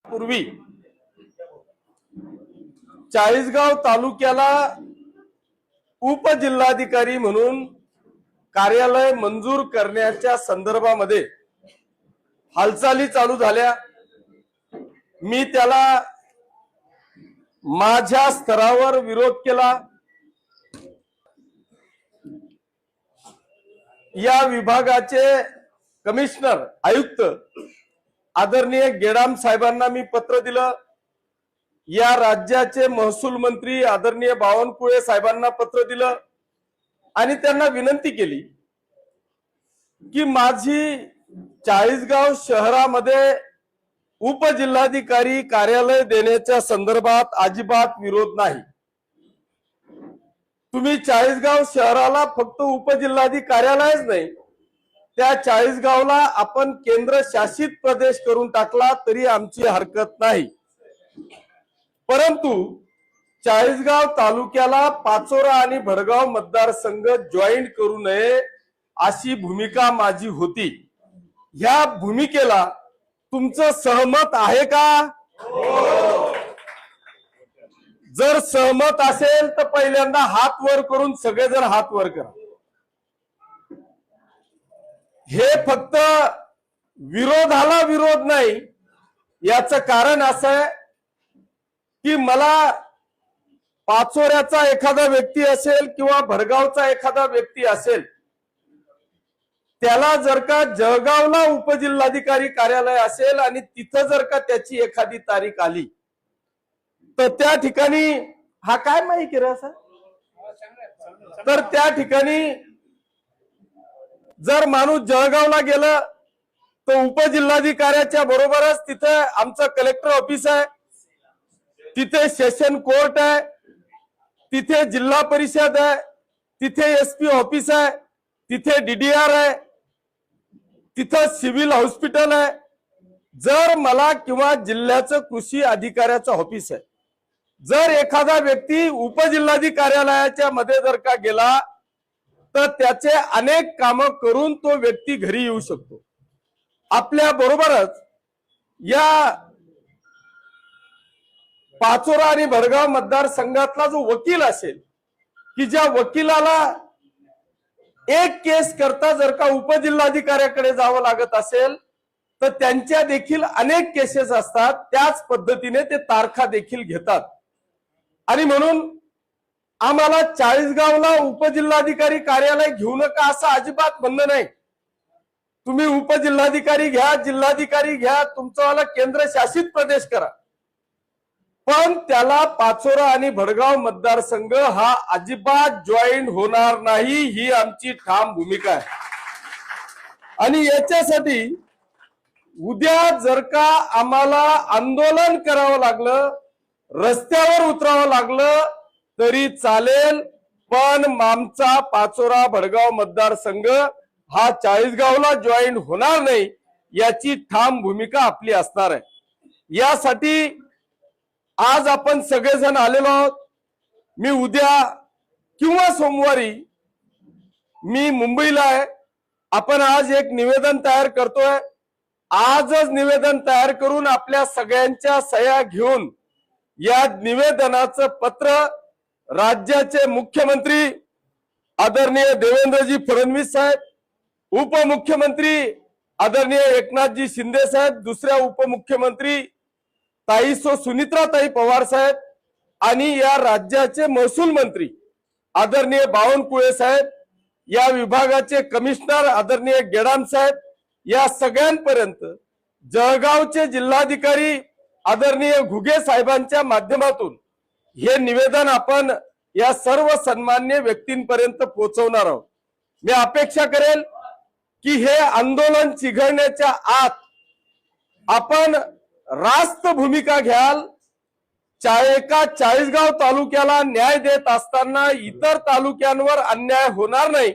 पूर्वी चाळीसगाव तालुक्याला उपजिल्हाधिकारी म्हणून कार्यालय मंजूर करण्याच्या संदर्भामध्ये हालचाली चालू झाल्या। मी त्याला माझ्या स्तरावर विरोध केला। या विभागाचे कमिशनर आयुक्त आदरणीय गेडाम साहेबांना मी पत्र दिलं। या राज्याचे महसूल मंत्री आदरणीय बावनकुळे साहेबांना पत्र दिलं आणि त्यांना विनंती केली की माझी चाळीसगाव शहरामध्ये उपजिल्हाधिकारी कार्यालय देण्याच्या संदर्भात अजिबात विरोध नाही। तुम्ही चाळीसगाव शहराला फक्त उपजिल्हाधिकारी कार्यालयच नाही, त्या चाळीसगावला आपण केंद्र शासित प्रदेश करून टाकला तरी आमची हरकत नाही। परंतु चाळीसगाव तालुक्याला पाचोरा आणि भडगाव मतदारसंघ जॉईंट करू नये अशी भूमिका माझी होती। ह्या भूमिकेला तुमचं सहमत आहे का? जर सहमत असेल तर पहिल्यांदा हात वर करून सगळेजण हात वर करा। हे फक्त विरोधाला विरोध नाही, याचं कारण असं आहे की मला पाचोऱ्याचा एखादा व्यक्ती असेल किंवा भडगावचा एखादा व्यक्ती असेल, त्याला जर का जळगावला उपजिल्हाधिकारी कार्यालय असेल आणि तिथं जर का त्याची एखादी तारीख आली तर त्या ठिकाणी हा काय माहिती रे असं, तर त्या ठिकाणी जर माणूस जळगावला गेला तर उपजिल्हाधिकाऱ्याच्या बरोबरच तिथे आमचं कलेक्टर ऑफिस आहे, तिथे सेशन कोर्ट आहे, तिथे जिल्हा परिषद आहे, तिथे एसपी ऑफिस आहे, तिथे डीडीआर आहे, तिथे सिव्हिल हॉस्पिटल आहे। जर मला किंवा जिल्ह्याचं कृषी अधिकाऱ्याचं ऑफिस आहे, जर एखादा व्यक्ती उपजिल्हाधिकारी कार्यालयाच्या मध्ये जर का गेला तर त्याचे अनेक कामं करून तो व्यक्ती घरी येऊ शकतो। आपल्या बरोबरच या पाचोरा आणि भडगाव मतदारसंघातला जो वकील असेल की ज्या वकिलाला एक केस करता जर का उपजिल्हाधिकाऱ्याकडे जावं लागत असेल तर त्यांच्या देखील अनेक केसेस असतात, त्याच पद्धतीने ते तारखा देखील घेतात। आणि म्हणून आम्हाला चाळीसगावला उपजिल्हाधिकारी कार्यालय घेऊ नका असं अजिबात म्हणणं नाही। तुम्ही उपजिल्हाधिकारी घ्या, जिल्हाधिकारी घ्या, तुमचावाला केंद्र शासित प्रदेश करा, पण त्याला पाचोरा आणि भडगाव मतदारसंघ हा अजिबात जॉईंट होणार नाही, ही आमची ठाम भूमिका आहे। आणि याच्यासाठी उद्या जर का आम्हाला आंदोलन करावं लागलं, रस्त्यावर उतरावं लागलं तरी चालेल, पण आमचा पाचोरा भडगाव मतदारसंघ हा चाळीसगावला जॉईंट होणार नाही, याची ठाम भूमिका आपली असणार आहे। यासाठी आज आपण सगळेजण आलेलो आहोत। मी उद्या किंवा सोमवारी मी मुंबईला आहे। आपण आज एक निवेदन तयार करतोय, आजच निवेदन तयार करून आपल्या सगळ्यांच्या सह्या घेऊन या निवेदनाचं पत्र राज्याचे मुख्यमंत्री आदरणीय देवेंद्रजी फडणवीस साहेब, उपमुख्यमंत्री आदरणीय एकनाथजी शिंदे साहेब, दुसऱ्या उपमुख्यमंत्री ताई सुनित्राताई पवार साहेब आणि या राज्याचे महसूल मंत्री आदरणीय बावनकुळे साहेब, या विभागाचे कमिशनर आदरणीय गेडाम साहेब, या सगळ्यांपर्यंत जळगावचे जिल्हाधिकारी आदरणीय घुगे साहेबांच्या माध्यमातून हे निवेदन आपण या सर्व सन्मान्य व्यक्तींपर्यंत पोहोचवणार आहोत। मी अपेक्षा करेल की हे आंदोलन चिघळण्याच्या आत आपण रास्त भूमिका घ्याल। एका चाळीसगाव तालुक्याला न्याय देत असताना इतर तालुक्यांवर अन्याय होणार नाही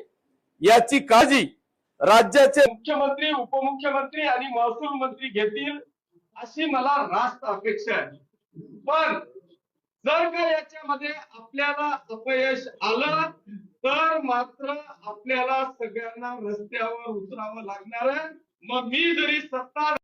याची काळजी राज्याचे मुख्यमंत्री, उपमुख्यमंत्री आणि महसूल मंत्री घेतील अशी मला रास्त अपेक्षा आहे। पण जर का याच्यामध्ये आपल्याला अपयश आलं तर मात्र आपल्याला सगळ्यांना रस्त्यावर उतरावं लागणार आहे। मग मी जरी सत्ता